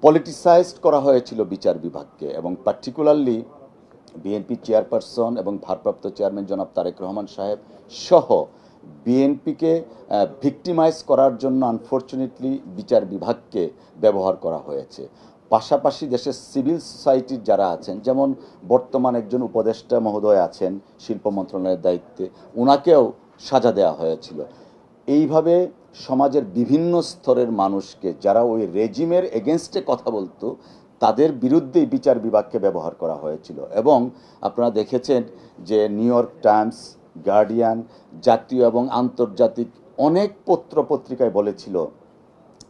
Politicised করা হয়েছিল বিচার বিভাগকে, এবং পার্টিকুলারলি বিএনপি চেয়ারপারসন এবং ভারপ্রাপ্ত চেয়ারম্যান জনাব তারেক রহমান সাহেব সহ বিএনপিকে ভিক্টিমাইজ করার জন্য আনফর্চুনেটলি বিচার বিভাগকে ব্যবহার করা হয়েছে। পাশাপাশি দেশের সিভিল সোসাইটির যারা আছেন, যেমন বর্তমান একজন উপদেষ্টা মহোদয় আছেন শিল্প মন্ত্রণালয়ের দায়িত্বে, ওনাকেও সাজা দেওয়া হয়েছিল। এইভাবে সমাজের বিভিন্ন স্তরের মানুষকে, যারা ওই রেজিমের এগেনস্টে কথা বলতো, তাদের বিরুদ্ধেই বিচার বিভাগকে ব্যবহার করা হয়েছিল। এবং আপনারা দেখেছেন যে নিউ ইয়র্ক টাইমস, গার্ডিয়ান, জাতীয় এবং আন্তর্জাতিক অনেক পত্র পত্রিকায় বলেছিল,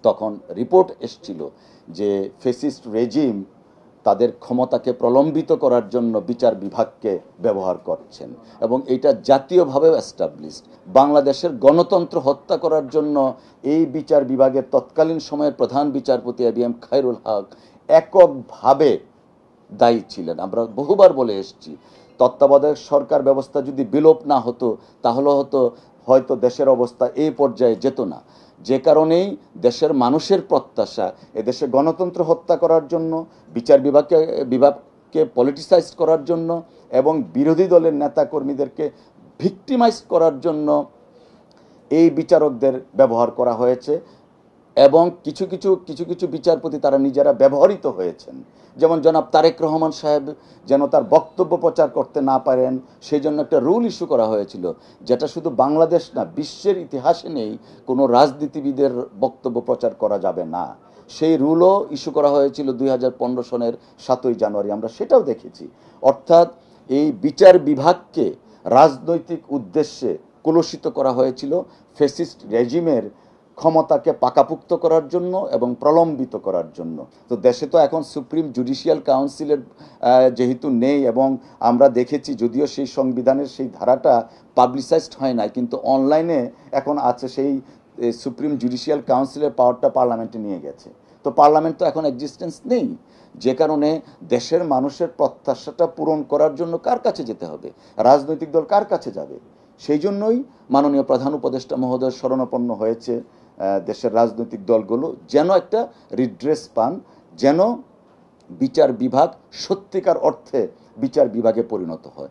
তখন রিপোর্ট এসছিল যে ফেসিস্ট রেজিম তাদের ক্ষমতাকে প্রলম্বিত করার জন্য বিচার বিভাগকে ব্যবহার করছেন, এবং এটা জাতীয়ভাবেও এস্টাবলিশড। বাংলাদেশের গণতন্ত্র হত্যা করার জন্য এই বিচার বিভাগের তৎকালীন সময়ের প্রধান বিচারপতি এবিএম খায়রুল হক এককভাবে দায়ী ছিলেন। আমরা বহুবার বলে এসেছি, তত্ত্বাবধায়ক সরকার ব্যবস্থা যদি বিলোপ না হতো তাহলে হয়তো দেশের অবস্থা এই পর্যায়ে যেত না। যে কারণেই দেশের মানুষের প্রত্যাশা এদেশে গণতন্ত্র হত্যা করার জন্য, বিচার বিভাগকে পলিটিসাইজ করার জন্য এবং বিরোধী দলের নেতাকর্মীদেরকে ভিক্টিমাইজ করার জন্য এই বিচারকদের ব্যবহার করা হয়েছে। এবং কিছু কিছু বিচারপতি তারা নিজেরা ব্যবহৃত হয়েছেন। যেমন জনাব তারেক রহমান সাহেব যেন তার বক্তব্য প্রচার করতে না পারেন, সেই জন্য একটা রুল ইস্যু করা হয়েছিল, যেটা শুধু বাংলাদেশ না, বিশ্বের ইতিহাসে নেই, কোনো রাজনীতিবিদের বক্তব্য প্রচার করা যাবে না। সেই রুলও ইস্যু করা হয়েছিল 2015 সনের 7ই জানুয়ারি, আমরা সেটাও দেখেছি। অর্থাৎ এই বিচার বিভাগকে রাজনৈতিক উদ্দেশ্যে কলুষিত করা হয়েছিল ফ্যাসিস্ট রেজিমের ক্ষমতাকে পাকাপুক্ত করার জন্য এবং প্রলম্বিত করার জন্য। তো দেশে তো এখন সুপ্রিম জুডিশিয়াল কাউন্সিলের যেহেতু নেই, এবং আমরা দেখেছি যদিও সেই সংবিধানের সেই ধারাটা পাবলিসাইজড হয় না, কিন্তু অনলাইনে এখন আছে, সেই সুপ্রিম জুডিশিয়াল কাউন্সিলের পাওয়ারটা পার্লামেন্টে নিয়ে গেছে। তো পার্লামেন্ট তো এখন এক্সিস্টেন্স নেই, যে কারণে দেশের মানুষের প্রত্যাশাটা পূরণ করার জন্য কার কাছে যেতে হবে, রাজনৈতিক দল কার কাছে যাবে? সেই জন্যই মাননীয় প্রধান উপদেষ্টা মহোদয় শরণাপন্ন হয়েছে দেশের রাজনৈতিক দলগুলো, যেন একটা রিড্রেস পান, যেন বিচার বিভাগ সত্যিকার অর্থে বিচার বিভাগে পরিণত হয়।